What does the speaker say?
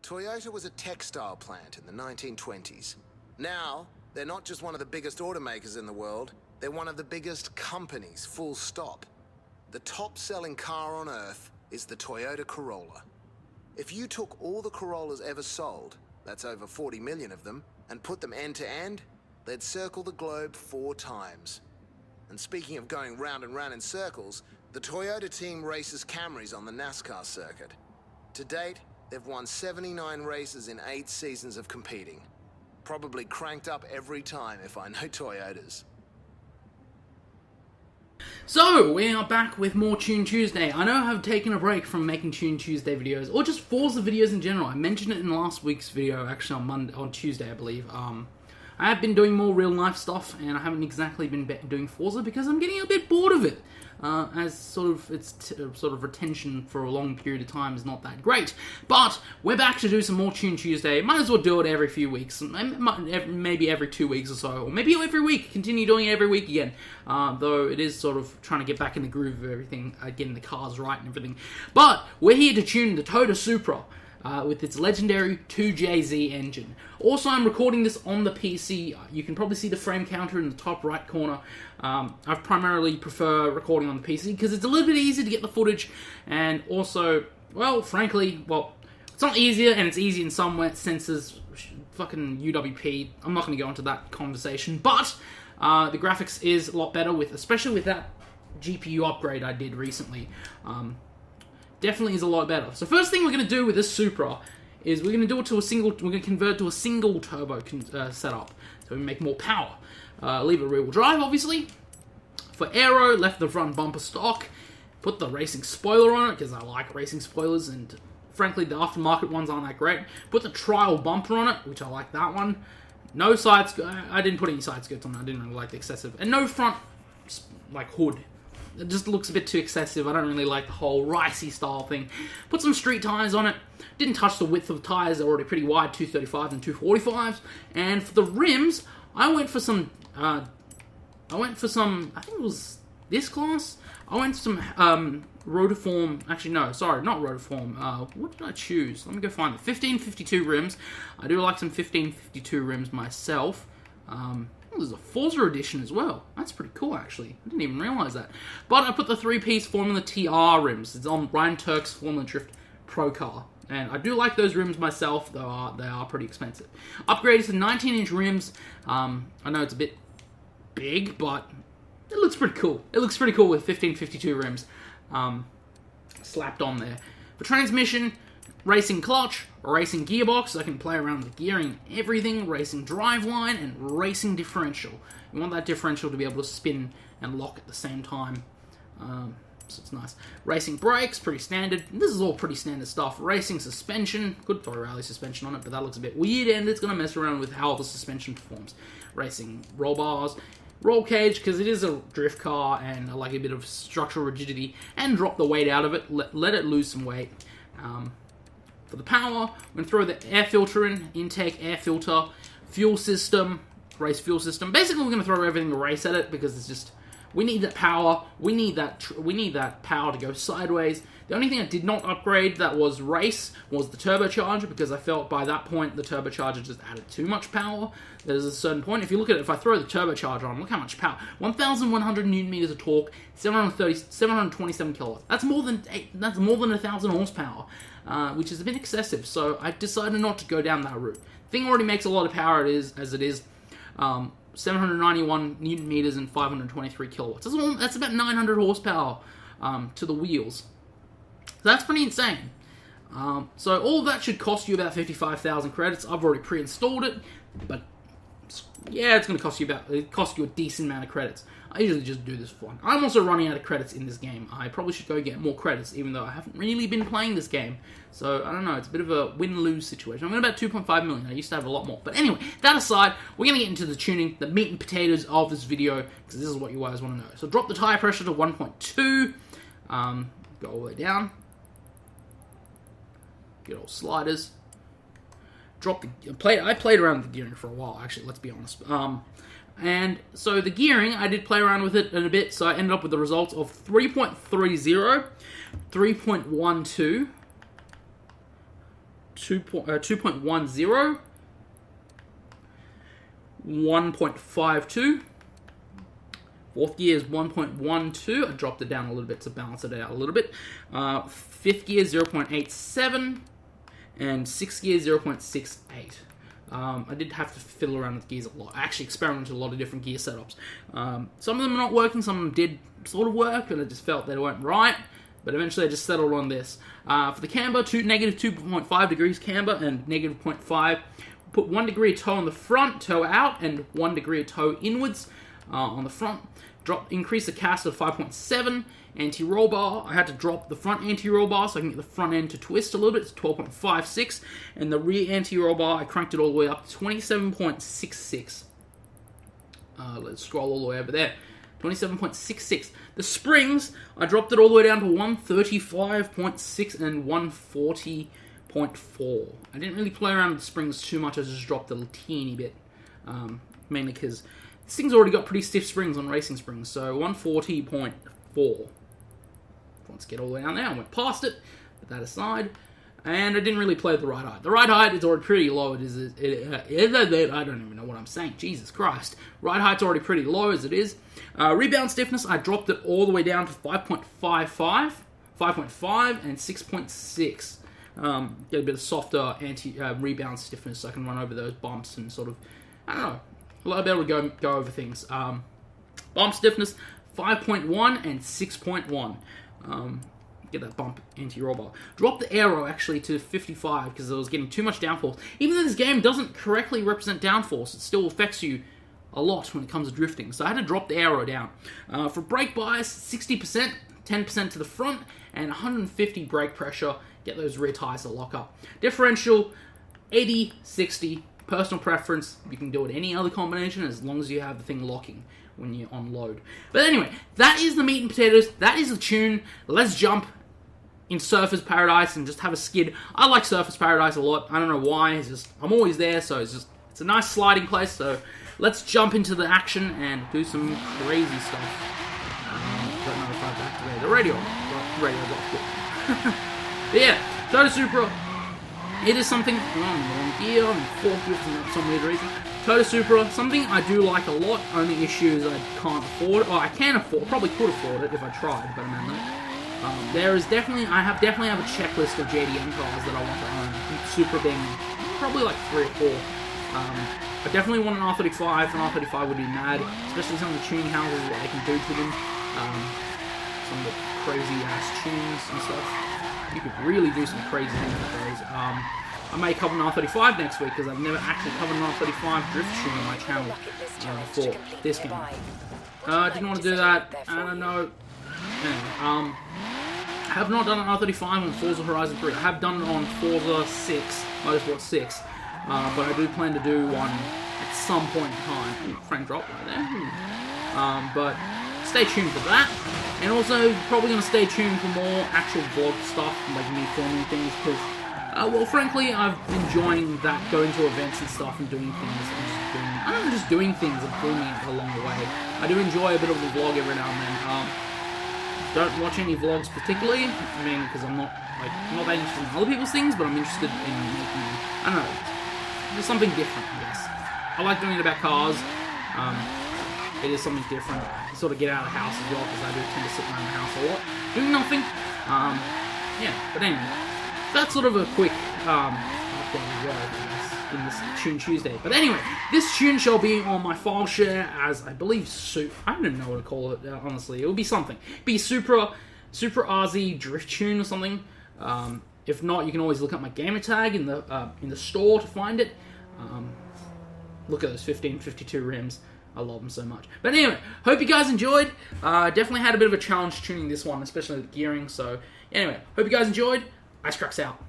Toyota was a textile plant in the 1920s. Now, they're not just one of the biggest automakers in the world, they're one of the biggest companies, full stop. The top-selling car on Earth is the Toyota Corolla. If you took all the Corollas ever sold, that's over 40 million of them, and put them end to end, they'd circle the globe 4 times. And speaking of going round and round in circles, the Toyota team races Camrys on the NASCAR circuit. To date, they've won 79 races in 8 seasons of competing. Probably cranked up every time if I know Toyotas. So, we are back with more Tune Tuesday. I know I've taken a break from making Tune Tuesday videos, or just Forza videos in general. I mentioned it in last week's video, actually on Tuesday, I believe. I have been doing more real-life stuff, and I haven't exactly been doing Forza because I'm getting a bit bored of it. As sort of retention for a long period of time is not that great. But we're back to do some more Tune Tuesday. Might as well do it every few weeks, maybe every 2 weeks or so, or maybe every week. Continue doing it every week again. Though it is sort of trying to get back in the groove of everything, getting the cars right and everything. But we're here to tune the Toyota Supra. With its legendary 2JZ engine. Also, I'm recording this on the PC. You can probably see the frame counter in the top right corner. I primarily prefer recording on the PC because it's a little bit easier to get the footage, and also, well, frankly, it's not easier, and it's easy in some senses. Fucking UWP. I'm not going to go into that conversation, but the graphics is a lot better especially with that GPU upgrade I did recently. Definitely is a lot better. So first thing we're going to do with this Supra is we're going to do it to we're going to convert to a single turbo setup. So we make more power. Leave it rear wheel drive, obviously. For aero, left the front bumper stock. Put the racing spoiler on it, because I like racing spoilers, and frankly the aftermarket ones aren't that great. Put the trial bumper on it, which I like that one. No side skirts. I didn't put any side skirts on it. I didn't really like the excessive. And no front, hood. It just looks a bit too excessive. I don't really like the whole ricey style thing. Put some street tires on it. Didn't touch the width of the tires. They're already pretty wide, 235s and 245s. And for the rims, I went for some, I think it was this class. I went for some Rotiform. Actually, no, sorry, not Rotiform. What did I choose? Let me go find it. 1552 rims. I do like some 1552 rims myself. There's a Forza edition as well. That's pretty cool, actually. I didn't even realize that. But I put the 3-piece Formula TR rims. It's on Ryan Turk's Formula Drift Pro car. And I do like those rims myself, though they are pretty expensive. Upgraded to 19-inch rims. I know it's a bit big, but it looks pretty cool. It looks pretty cool with 1552 rims slapped on there. For transmission, racing clutch, racing gearbox, so I can play around with gearing, everything, racing driveline, and racing differential. You want that differential to be able to spin and lock at the same time, so it's nice. Racing brakes, pretty standard. This is all pretty standard stuff. Racing suspension, could throw rally suspension on it, but that looks a bit weird, and it's going to mess around with how the suspension performs. Racing roll bars, roll cage, because it is a drift car, and I like a bit of structural rigidity, and drop the weight out of it, let it lose some weight. For the power, I'm going to throw the air filter in, intake, air filter, fuel system, race fuel system. Basically, we're going to throw everything to race at it because it's just, we need that power. We need that power to go sideways. The only thing I did not upgrade that was race was the turbocharger, because I felt by that point the turbocharger just added too much power. There's a certain point. If you look at it, if I throw the turbocharger on, look how much power. 1,100 newton meters of torque, 727 kilowatts. That's more than 1,000 horsepower, which is a bit excessive. So I decided not to go down that route. The thing already makes a lot of power as it is. 791 newton meters and 523 kilowatts. That's about 900 horsepower to the wheels. So that's pretty insane. So all of that should cost you about 55,000 credits. I've already pre-installed it, but yeah, it's going to cost you a decent amount of credits. I usually just do this for fun. I'm also running out of credits in this game. I probably should go get more credits, even though I haven't really been playing this game. So, I don't know, it's a bit of a win-lose situation. I'm at about 2.5 million. I used to have a lot more. But anyway, that aside, we're going to get into the tuning, the meat and potatoes of this video, because this is what you guys want to know. So, drop the tire pressure to 1.2. Go all the way down. Get all sliders. Drop the... I played around with the gearing for a while, actually, let's be honest. And so the gearing, I did play around with it in a bit, so I ended up with the results of 3.30, 3.12, 2.10, 1.52. Fourth gear is 1.12. I dropped it down a little bit to balance it out a little bit. Fifth gear 0.87, and sixth gear 0.68. I did have to fiddle around with gears a lot. I actually experimented with a lot of different gear setups. Some of them are not working, some of them did sort of work, and I just felt they weren't right. But eventually I just settled on this. For the camber, negative 2.5 degrees camber and negative 0.5. Put 1 degree of toe on the front, toe out, and 1 degree of toe inwards on the front. Increase the cast to 5.7. Anti-roll bar, I had to drop the front anti-roll bar so I can get the front end to twist a little bit. It's 12.56. And the rear anti-roll bar, I cranked it all the way up to 27.66. Let's scroll all the way over there. 27.66. The springs, I dropped it all the way down to 135.6 and 140.4. I didn't really play around with the springs too much, I just dropped a teeny bit. Mainly because this thing's already got pretty stiff springs on racing springs, so 140.4. Let's get all the way down there. I went past it, put that aside, and I didn't really play the ride height. The ride height is already pretty low. I don't even know what I'm saying. Jesus Christ. Ride height's already pretty low as it is. Rebound stiffness, I dropped it all the way down to 5.55, 5.5, and 6.6. Get a bit of softer rebound stiffness so I can run over those bumps and sort of, I don't know, I'll be able to go over things. Bump stiffness, 5.1 and 6.1. Get that bump anti-roll bar. Drop the aero actually to 55 because I was getting too much downforce. Even though this game doesn't correctly represent downforce, it still affects you a lot when it comes to drifting. So I had to drop the aero down. For brake bias, 60%, 10% to the front, and 150 brake pressure. Get those rear tires to lock up. Differential, 80, 60. Personal preference, you can do it any other combination as long as you have the thing locking when you're on load. But anyway, that is the meat and potatoes. That is the tune. Let's jump in Surfers Paradise and just have a skid. I like Surfers Paradise a lot. I don't know why. It's just I'm always there, so it's a nice sliding place. So let's jump into the action and do some crazy stuff. Don't know if I've activated the radio. The radio's off. Good. But yeah, Toyota Supra. It is something, wrong gear, I'm fourth gear for some weird reason. Toyota Supra, something I do like a lot, only issue is I can't afford it, or I can afford, probably could afford it if I tried, but I'm not. There is definitely, I definitely have a checklist of JDM cars that I want to own, Supra being probably like 3 or 4. I definitely want an R35, an R35 would be mad, especially some of the tuning houses, what they can do to them, some of the crazy ass tunes and stuff. You could really do some crazy things with those. I may cover an R35 next week because I've never actually covered an R35 drift tune on my channel for this game. Didn't want to do that. I don't know. Anyway, I have not done an R35 on Forza Horizon 3. I have done it on Forza 6, Motorsport 6, but I do plan to do one at some point in time. Frame drop right there. But stay tuned for that. And also, probably going to stay tuned for more actual vlog stuff, like me filming things, because, well, frankly, I've been enjoying that, going to events and stuff and doing things, and just doing things and filming it along the way. I do enjoy a bit of a vlog every now and then. Don't watch any vlogs particularly, I mean, because I'm not that interested in other people's things, but I'm interested in making, I don't know, just something different, I guess. I like doing it about cars. It is something different. Sort of get out of the house as well, because I do tend to sit around the house a lot, doing nothing. Yeah, but anyway, that's sort of a quick update as well, I guess, in this Tune Tuesday. But anyway, this tune shall be on my file share as, I believe, I don't even know what to call it, honestly. It will be something. It'll be Supra RZ Drift Tune or something. If not, you can always look up my gamer tag in the store to find it. Look at those 1552 rims. I love them so much. But anyway, hope you guys enjoyed. Definitely had a bit of a challenge tuning this one, especially the gearing. So anyway, hope you guys enjoyed. Icekraks out.